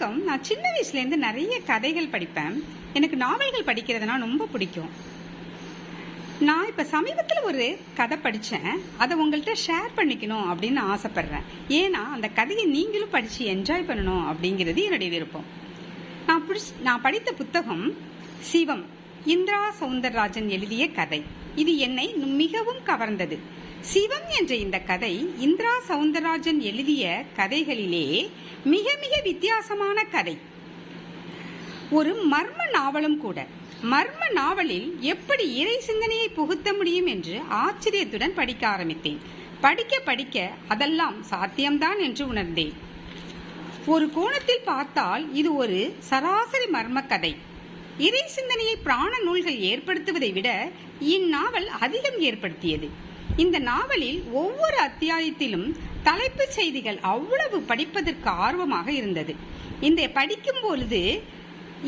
வணக்கம். நான் சின்ன வயசுலேருந்து நிறைய கதைகள் படிப்பேன். எனக்கு நாவல்கள் படிக்கிறதுனா ரொம்ப பிடிக்கும். நான் இப்போ சமீபத்தில் ஒரு கதை படித்தேன். அதை உங்கள்கிட்ட ஷேர் பண்ணிக்கணும் அப்படின்னு ஆசைப்பட்றேன். ஏன்னா அந்த கதையை நீங்களும் படித்து என்ஜாய் பண்ணணும் அப்படிங்கிறது என்னுடைய விருப்பம். நான் படித்த புத்தகம் சிவம், இந்திரா சௌந்தரராஜன் எழுதிய கதை. இது என்னை மிகவும் கவர்ந்தது. சிவம் என்ற இந்த கதை இந்திரா சௌந்தரராஜன் எழுதிய கதைகளிலே மிக மிக வித்தியாசமான கதை. ஒரு மர்ம நாவலும் கூட. மர்ம நாவலில் எப்படி இறை சிந்தனையை புகுத்த முடியும் என்று ஆச்சரியத்துடன் படிக்க ஆரம்பித்தேன். படிக்க படிக்க அதெல்லாம் சாத்தியம்தான் என்று உணர்ந்தேன். ஒரு கோணத்தில் பார்த்தால் இது ஒரு சராசரி மர்ம கதை. இறை சிந்தனையை பிராண நூல்கள் ஏற்படுத்துவதை விட இந்நாவல் அதிகம் ஏற்படுத்தியது. இந்த நாவலில் ஒவ்வொரு அத்தியாயத்திலும் தலைப்புச் செய்திகள் அவ்வளவு படிப்பதற்கு ஆர்வமாக இருந்தது. இந்த படிக்கும் பொழுது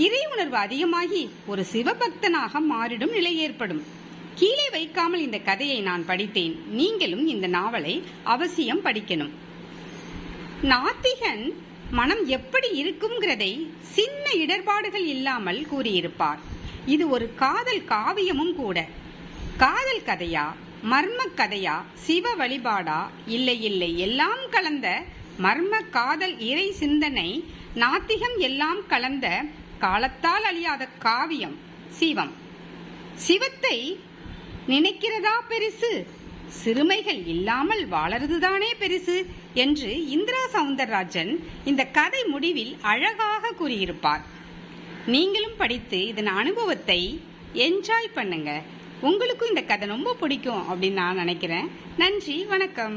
இறை உணர்வு அதிகமாகி ஒரு சிவபக்தனாக மாறிடும் நிலை ஏற்படும். கீழே வைக்காமல் இந்த கதையை நான் படித்தேன். நீங்களும் இந்த நாவலை அவசியம் படிக்கணும். நாத்திகன் மனம் எப்படி இருக்கும்ங்கிறதை சின்ன இடர்பாடுகள் இல்லாமல் கூறியிருப்பார். இது ஒரு காதல் காவியமும் கூட. காதல் கதையா, மர்ம கதையா, சிவ வழிபாடா, இல்லை இல்லை எல்லாம் கலந்த மர்ம காதல் இறை சிந்தனை நாத்திகம் எல்லாம் கலந்த காலத்தால் அழியாத காவியம் சிவம். சிவத்தை நினைக்கிறதா பெருசு, சிறுமைகள் இல்லாமல் வாழறதுதானே பெருசு என்று இந்திரா சௌந்தரராஜன் இந்த கதை முடிவில் அழகாக கூறியிருப்பார். நீங்களும் படித்து இதன் அனுபவத்தை என்ஜாய் பண்ணுங்க. உங்களுக்கும் இந்த கதை ரொம்ப பிடிக்கும் அப்படின்னு நான் நினைக்கிறேன். நன்றி, வணக்கம்.